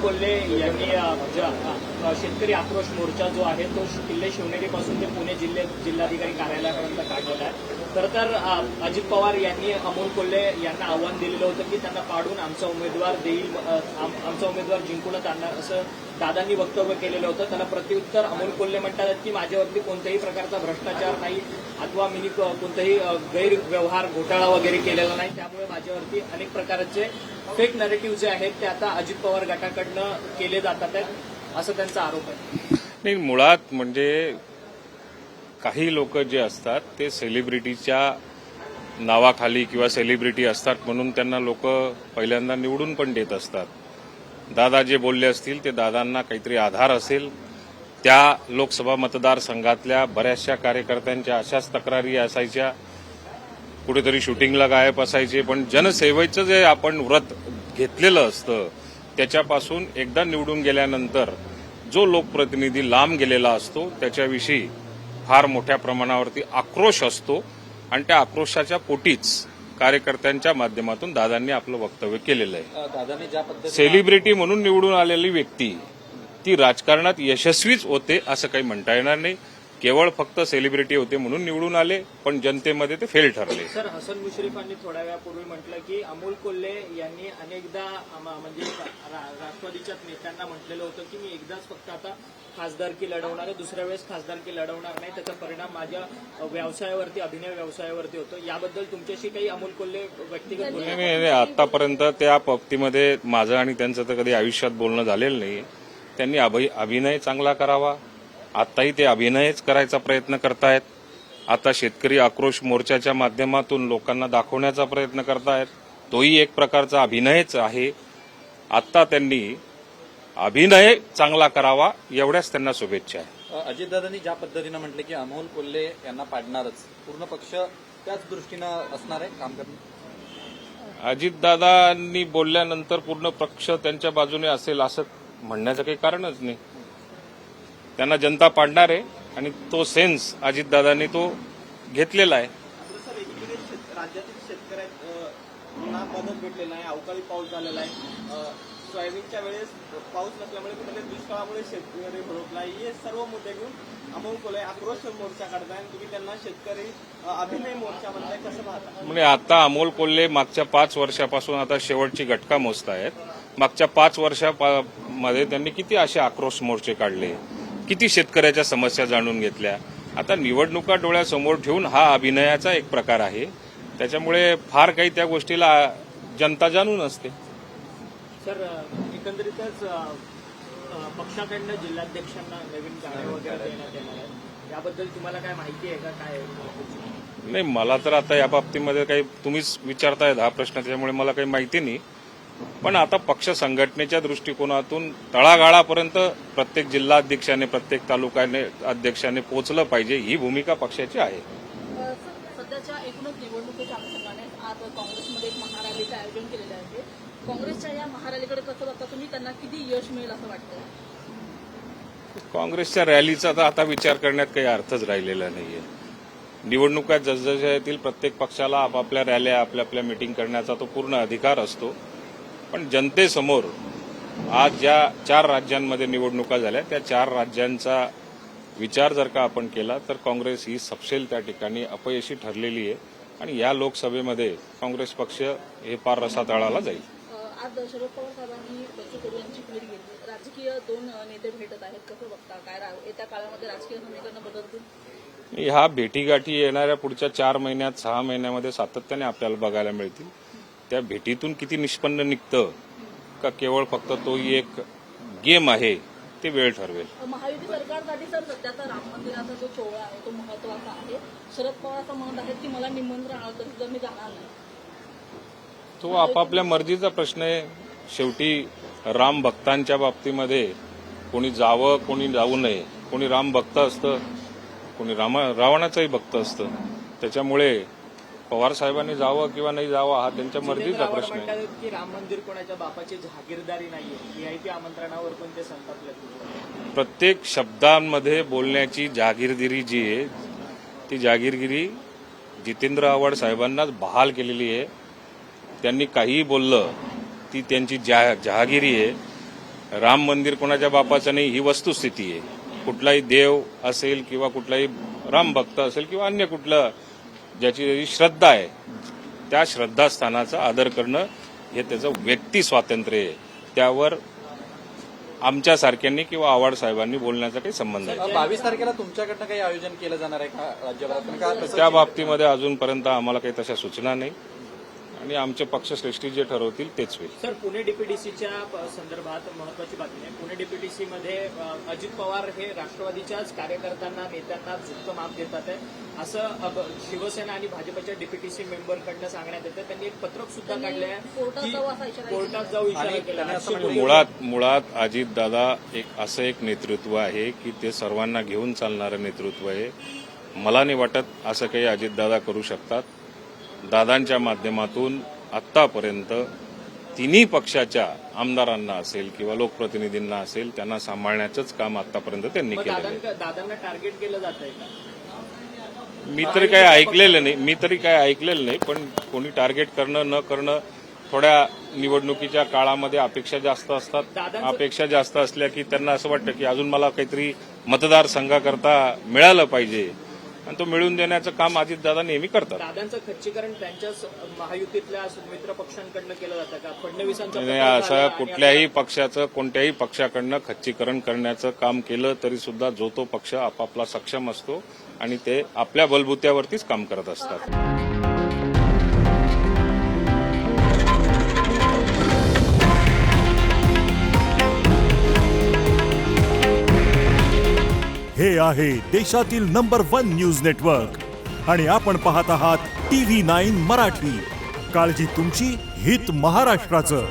कोल्हे यांनी शेतकरी आक्रोश मोर्चा जो आहे तो किल्ले शिवनेरीपासून ते पुणे जिल्हाधिकारी कार्यालयापर्यंत काढलेला आहे. खरं तर अजित पवार यांनी अमोल कोल्हे यांना आव्हान दिलेलं होतं की त्यांना पाडून आमचा उमेदवार देईल, आमचा उमेदवार जिंकूनच आणणार असं दादांनी वक्तव्य केलेलं होतं. त्याला प्रत्युत्तर अमोल कोल्हे म्हणतात की माझ्यावरती कोणत्याही प्रकारचा भ्रष्टाचार नाही अथवा मी कोणताही गैरव्यवहार घोटाळा वगैरे केलेला नाही, त्यामुळे माझ्यावरती अनेक प्रकारचे फेक नरेटिव्ह जे आहेत ते आता अजित पवार गटाकडनं केले जातात असं त्यांचा आरोप आहे. नाही, मुळात म्हणजे काही लोक जे असतात ते सेलिब्रिटीच्या नावाखाली किंवा सेलिब्रिटी असतात म्हणून त्यांना लोक पहिल्यांदा निवडून पण देत असतात. दादा जे बोलले असतील ते दादांना काहीतरी आधार असेल. त्या लोकसभा मतदारसंघातल्या बऱ्याचशा कार्यकर्त्यांच्या अशाच तक्रारी असायच्या, कुठेतरी शूटिंगला गायब असायचे. पण जनसेवेचं जे आपण व्रत घेतलेलं असतं त्याच्यापासून एकदा निवडून गेल्यानंतर जो लोकप्रतिनिधी लांब गेलेला असतो त्याच्याविषयी फार मोठ्या प्रमाणावरती आक्रोश असतो आणि त्या आक्रोशाच्या पोटीच कार्यकर्त्यांच्या माध्यमातून दादांनी आपलं वक्तव्य केलेलं आहे. दादांनी ज्या पद्धतीने सेलिब्रिटी म्हणून निवडून आलेली व्यक्ती ती राजकारणात यशस्वीच होते असं काही म्हणता येणार नाही. केवळ फक्त सेलिब्रिटी होते म्हणून निवडून आले पण जनतेमध्ये ते फेल ठरले. सर, हसन मुश्रीफांनी थोड्या वेळापूर्वी म्हटलं की अमोल कोल्हे यांनी अनेकदा म्हणजे राष्ट्रवादीच्या नेत्यांना म्हटलेलं होतं की मी एकदाच फक्त आता खासदारकी लढवणार आहे, दुसऱ्या वेळेस खासदारकी लढवणार नाही, त्याचा परिणाम माझ्या व्यवसायावरती, अभिनय व्यवसायावरती होतो. याबद्दल तुमच्याशी काही अमोल कोल्हे व्यक्तिगत नाही, आतापर्यंत त्या बाबतीमध्ये माझं आणि त्यांचं तर कधी आयुष्यात बोलणं झालेलं नाही. त्यांनी अभिनय चांगला करावा. आताही ते अभिनयच करायचा प्रयत्न करतायत. आता शेतकरी आक्रोश मोर्चाच्या माध्यमातून लोकांना दाखवण्याचा प्रयत्न करतायत, तोही एक प्रकारचा अभिनयच आहे. आता त्यांनी अभिनय चांगला करावा एवढ्याच त्यांना शुभेच्छा आहे. अजितदादांनी ज्या पद्धतीनं म्हटलं की अमोल कोल्हे यांना पाडणारच, पूर्ण पक्ष त्याच दृष्टीनं असणार आहे काम करणं. अजितदादांनी बोलल्यानंतर पूर्ण पक्ष त्यांच्या बाजूने असेल असं म्हणण्याचं काही कारणच नाही. त्यांना जनता पाडणार आहे आणि तो सेन्स अजितदादांनी तो घेतलेला आहे. राज्यातील शेतकऱ्यांना मदत भेटलेला आहे, अवकाळी पाऊस झालेला आहे, सोयाबीनच्या वेळेस पाऊस नसल्यामुळे कुठे दुष्काळामुळे शेतकरी भडकला, हे सर्व मुद्दे घेऊन अमोल कोल्हे आक्रोश मोर्चा काढताय आणि तुम्ही त्यांना शेतकरी अभिनय मोर्चा म्हणताय, कसं पाहता? म्हणजे आता अमोल कोल्हे मागच्या 5 वर्षापासून आता शेवटची घटका मोजतायत. मागच्या 5 वर्षामध्ये त्यांनी किती असे आक्रोश मोर्चे काढले, किती शेतकऱ्याच्या समस्या जाणून घेतल्या. आता निवडणुका डोळ्यासमोर ठेवून हा अभिनयाचा एक प्रकार आहे. त्याच्यामुळे फार काही त्या गोष्टीला जनता जाणून असते. सर, एकंदरीतच पक्षाकडनं जिल्हाध्यक्षांना नवीन गाड्या वगैरे देण्यात येणार आहे, याबद्दल तुम्हाला काय माहिती आहे का? काय नाही, मला तर आता या बाबतीमध्ये काही तुम्हीच विचारतायत हा प्रश्न, त्याच्यामुळे मला काही माहिती नाही. पण आता पक्ष संघटनेच्या दृष्टिकोनातून तळागाळापर्यंत प्रत्येक जिल्हाध्यक्षाने, प्रत्येक तालुकाने अध्यक्षाने पोहोचलं पाहिजे, ही भूमिका पक्षाची आहे. सध्याच्या एकूणच निवडणुकीच्या अनुषंगाने आज काँग्रेसमध्ये एक महारॅलीचं आयोजन केलेलं आहे. काँग्रेसच्या या महारॅलीकडे कसं बघता तुम्ही? त्यांना किती यश मिळेल असं वाटतं? काँग्रेसच्या रॅलीचा तर आता विचार करण्यात काही अर्थच राहिलेला नाहीये. निवडणुका जसजशा येतील प्रत्येक पक्षाला आपापल्या रॅल्या, आपल्या मिटिंग करण्याचा तो पूर्ण अधिकार असतो. पण जनतेसमोर आज ज्या 4 राज्यांमध्ये निवडणुका झाल्या त्या 4 राज्यांचा विचार जर का आपण केला तर काँग्रेस ही सपशेल त्या ठिकाणी अपयशी ठरलेली आहे आणि या लोकसभेमध्ये काँग्रेस पक्ष हे पार रसातळाला जाईल. आज शरद पवार साहेबांनी बच्चू कडू यांची भेट घेतली. राजकीय 2 नेते भेटत आहेत, कसं बघता? काय येत्या काळामध्ये राजकीय समीकरणं बदलतील? ह्या भेटीगाठी येणाऱ्या पुढच्या 4 महिन्यात 6 महिन्यामध्ये सातत्याने आपल्याला बघायला मिळतील. त्या भेटीतून किती निष्पन्न निघतं का केवळ फक्त तोही एक गेम आहे ते वेळ ठरवेल. महायुती सरकारसाठी सर सध्याचा राम मंदिराचा जो सोहळा आहे तो महत्वाचा आहे. शरद पवार म्हणत आहेत की मला निमंत्रण आलं तरी सुद्धा मी जाणार नाही. तो आपापल्या मर्जीचा प्रश्न आहे. शेवटी राम भक्तांच्या बाबतीमध्ये कोणी जावं कोणी जाऊ नये, कोणी राम भक्त असतं, कोणी रावणाचाही भक्त असतं. त्याच्यामुळे पवार साहेबांनी जावं किंवा नाही जावं हा त्यांच्या मर्जीचा प्रश्न आहे. की राम मंदिर कोणाच्या बापाची जहागीरदारी नाहीये, व्हीआयपी आमंत्रणावर पण ते संतापले. प्रत्येक शब्दांमध्ये बोलण्याची जहागीरगिरी जी आहे ती जहागीरगिरी जितेंद्र आव्हाड साहेबांनाच बहाल केलेली आहे. त्यांनी काहीही बोललं ती त्यांची जहागिरी आहे. राम मंदिर कोणाच्या बापाचं नाही ही वस्तुस्थिती आहे. कुठलाही देव असेल किंवा कुठलाही राम भक्त असेल किंवा अन्य कुठलं ज्याची श्रद्धा आहे त्या श्रद्धास्थानाचा आदर करणं हे त्याचं व्यक्ती स्वातंत्र्य आहे. त्यावर आमच्यासारख्यांनी किंवा आव्हाड साहेबांनी बोलण्याचा काही संबंध नाही. 22 तारखेला तुमच्याकडनं काही आयोजन केलं जाणार आहे का राज्यभरातून का तसं त्या बाबतीमध्ये अजूनपर्यंत आम्हाला काही तशा सूचना नाही आणि आमचे पक्षश्रेष्ठी जे ठरवतील तेच होईल. सर, पुणे डीपीडीसीच्या संदर्भात महत्वाची बातमी आहे. पुणे डीपीडीसीमध्ये अजित पवार हे राष्ट्रवादीच्याच कार्यकर्त्यांना नेत्यांना झुकतं माप देतात आहे असं शिवसेना आणि भाजपच्या डीपीडीसी मेंबरकडनं सांगण्यात येतं. त्यांनी एक पत्रक सुद्धा काढलं आहे कोर्टात जाऊ असा इशारा की कोर्टात जाऊ इशारा आणि केला. त्यांनी असं म्हटलं मुळात अजितदादा असं एक नेतृत्व आहे की ते सर्वांना घेऊन चालणारं नेतृत्व आहे. मला नाही वाटत असं काही अजितदादा करू शकतात. दादांच्या माध्यमातून आत्तापर्यंत तिन्ही पक्षाच्या आमदारांना असेल किंवा लोकप्रतिनिधींना असेल त्यांना सांभाळण्याचंच काम आतापर्यंत त्यांनी मग केलेलं आहे. दादांना टार्गेट केलं जात आहे का? मी तरी काही ऐकलेलं नाही पण कोणी टार्गेट करणं न करणं थोड्या निवडणुकीच्या काळामध्ये अपेक्षा जास्त असतात. अपेक्षा जास्त असल्या की त्यांना असं वाटतं की अजून मला काहीतरी मतदारसंघाकरता मिळालं पाहिजे आणि तो मिळवून देण्याचं काम अजितदादा नेहमी करतात. दादांचं खच्चीकरण त्यांच्याच महायुतीतल्या मित्र पक्षांकडनं केलं जातं का? फडणवीसांचं नाही, पत्र झालं असं आणि कुठल्याही पक्षाचं कोणत्याही पक्षाकडनं खच्चीकरण करण्याचं काम केलं तरी सुद्धा जो तो पक्ष आपापला सक्षम असतो आणि ते आपल्या बलबुत्यावरतीच काम करत असतात. हे आहे देशातील नंबर 1 न्यूज नेटवर्क आणि आपण पाहत आहात TV9 मराठी. काळजी तुमची, हित महाराष्ट्राचं.